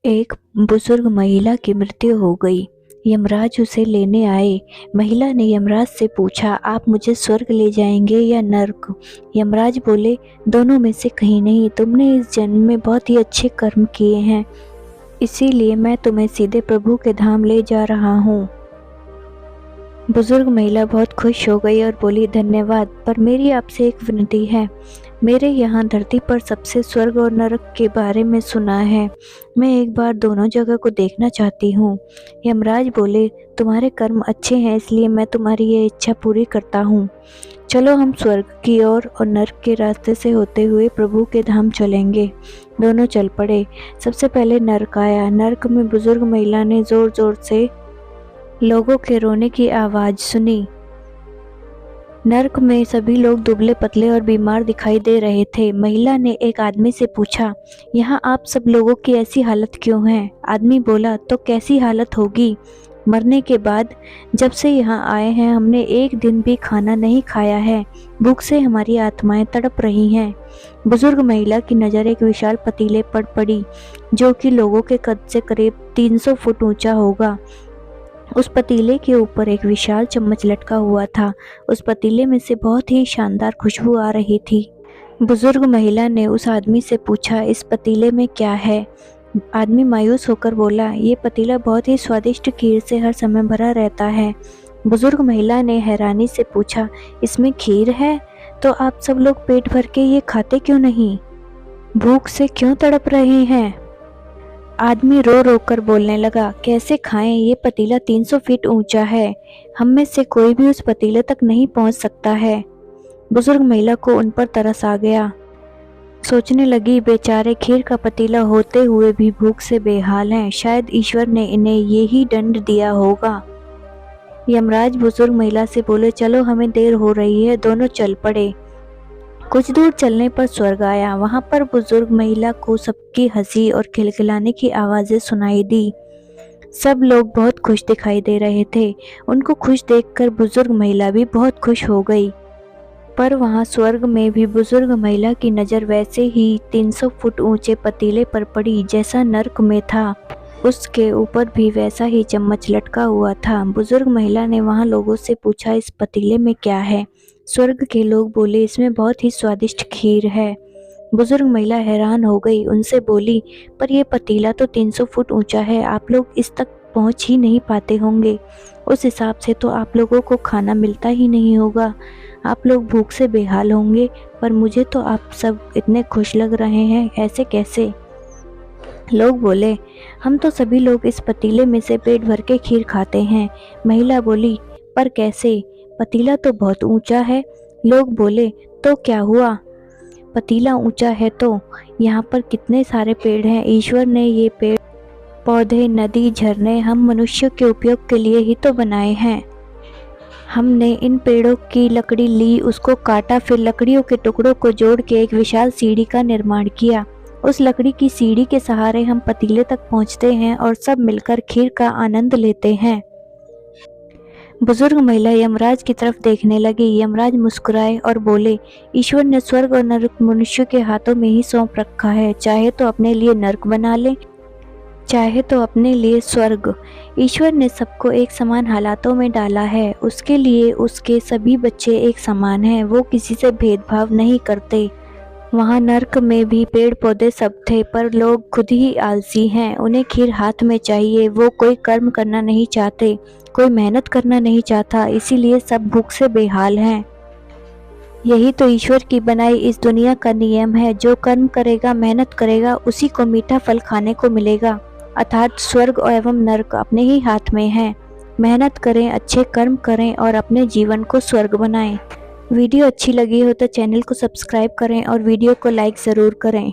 एक बुजुर्ग महिला की मृत्यु हो गई। यमराज उसे लेने आए। महिला ने यमराज से पूछा, आप मुझे स्वर्ग ले जाएंगे या नर्क? यमराज बोले, दोनों में से कहीं नहीं। तुमने इस जन्म में बहुत ही अच्छे कर्म किए हैं, इसीलिए मैं तुम्हें सीधे प्रभु के धाम ले जा रहा हूँ। बुजुर्ग महिला बहुत खुश हो गई और बोली, धन्यवाद, पर मेरी आपसे एक विनती है। मेरे यहाँ धरती पर सबसे स्वर्ग और नरक के बारे में सुना है। मैं एक बार दोनों जगह को देखना चाहती हूँ। यमराज बोले, तुम्हारे कर्म अच्छे हैं, इसलिए मैं तुम्हारी ये इच्छा पूरी करता हूँ। चलो हम स्वर्ग की ओर और नरक के रास्ते से होते हुए प्रभु के धाम चलेंगे। दोनों चल पड़े। सबसे पहले नरक आया। नरक में बुजुर्ग महिला ने जोर जोर से लोगों के रोने की आवाज सुनी। नर्क में सभी लोग दुबले पतले और बीमार दिखाई दे रहे थे। महिला ने एक आदमी से पूछा, यहाँ आप सब लोगों की ऐसी हालत क्यों है? आदमी बोला, तो कैसी हालत होगी? मरने के बाद जब से यहाँ आए हैं हमने एक दिन भी खाना नहीं खाया है। भूख से हमारी आत्माएं तड़प रही हैं। बुजुर्ग महिला की नज़र एक विशाल पतीले पर पड़ी, जो कि लोगों के कद से करीब 300 फुट ऊंचा होगा। उस पतीले के ऊपर एक विशाल चम्मच लटका हुआ था। उस पतीले में से बहुत ही शानदार खुशबू आ रही थी। बुजुर्ग महिला ने उस आदमी से पूछा, इस पतीले में क्या है? आदमी मायूस होकर बोला, ये पतीला बहुत ही स्वादिष्ट खीर से हर समय भरा रहता है। बुजुर्ग महिला ने हैरानी से पूछा, इसमें खीर है? तो आप सब लोग पेट भर के ये खाते क्यों नहीं? भूख से क्यों तड़प रहे हैं? आदमी रो रो कर बोलने लगा, कैसे खाएं? ये पतीला 300 फीट ऊंचा है। हम में से कोई भी उस पतीले तक नहीं पहुंच सकता है। बुजुर्ग महिला को उन पर तरस आ गया। सोचने लगी, बेचारे खीर का पतीला होते हुए भी भूख से बेहाल हैं। शायद ईश्वर ने इन्हें यही दंड दिया होगा। यमराज बुजुर्ग महिला से बोले, चलो हमें देर हो रही है। दोनों चल पड़े। कुछ दूर चलने पर स्वर्ग आया। वहां पर बुजुर्ग महिला को सबकी हंसी और खिलखिलाने की आवाजें सुनाई दी। सब लोग बहुत खुश दिखाई दे रहे थे। उनको खुश देखकर बुजुर्ग महिला भी बहुत खुश हो गई। पर वहां स्वर्ग में भी बुजुर्ग महिला की नज़र वैसे ही 300 फुट ऊंचे पतीले पर पड़ी जैसा नर्क में था। उसके ऊपर भी वैसा ही चम्मच लटका हुआ था। बुजुर्ग महिला ने वहां लोगों से पूछा, इस पतीले में क्या है? स्वर्ग के लोग बोले, इसमें बहुत ही स्वादिष्ट खीर है। बुजुर्ग महिला हैरान हो गई। उनसे बोली, पर यह पतीला तो 300 फुट ऊंचा है, आप लोग इस तक पहुंच ही नहीं पाते होंगे। उस हिसाब से तो आप लोगों को खाना मिलता ही नहीं होगा। आप लोग भूख से बेहाल होंगे, पर मुझे तो आप सब इतने खुश लग रहे हैं, ऐसे कैसे? लोग बोले, हम तो सभी लोग इस पतीले में से पेट भर के खीर खाते हैं। महिला बोली, पर कैसे? पतीला तो बहुत ऊंचा है। लोग बोले, तो क्या हुआ? पतीला ऊंचा है तो यहाँ पर कितने सारे पेड़ हैं। ईश्वर ने ये पेड़ पौधे, नदी, झरने हम मनुष्यों के उपयोग के लिए ही तो बनाए हैं। हमने इन पेड़ों की लकड़ी ली, उसको काटा, फिर लकड़ियों के टुकड़ों को जोड़ के एक विशाल सीढ़ी का निर्माण किया। उस लकड़ी की सीढ़ी के सहारे हम पतीले तक पहुँचते हैं और सब मिलकर खीर का आनंद लेते हैं। बुजुर्ग महिला यमराज की तरफ देखने लगी। यमराज मुस्कुराए और बोले, ईश्वर ने स्वर्ग और नरक मनुष्य के हाथों में ही सौंप रखा है। चाहे तो अपने लिए नरक बना ले, चाहे तो अपने लिए स्वर्ग। ईश्वर ने सबको एक समान हालातों में डाला है। उसके लिए उसके सभी बच्चे एक समान हैं। वो किसी से भेदभाव नहीं करते। वहाँ नर्क में भी पेड़ पौधे सब थे, पर लोग खुद ही आलसी हैं। उन्हें खीर हाथ में चाहिए। वो कोई कर्म करना नहीं चाहते, कोई मेहनत करना नहीं चाहता, इसीलिए सब भूख से बेहाल हैं। यही तो ईश्वर की बनाई इस दुनिया का नियम है। जो कर्म करेगा, मेहनत करेगा, उसी को मीठा फल खाने को मिलेगा। अर्थात स्वर्ग एवं नर्क अपने ही हाथ में है। मेहनत करें, अच्छे कर्म करें और अपने जीवन को स्वर्ग बनाएं। वीडियो अच्छी लगी हो तो चैनल को सब्सक्राइब करें और वीडियो को लाइक ज़रूर करें।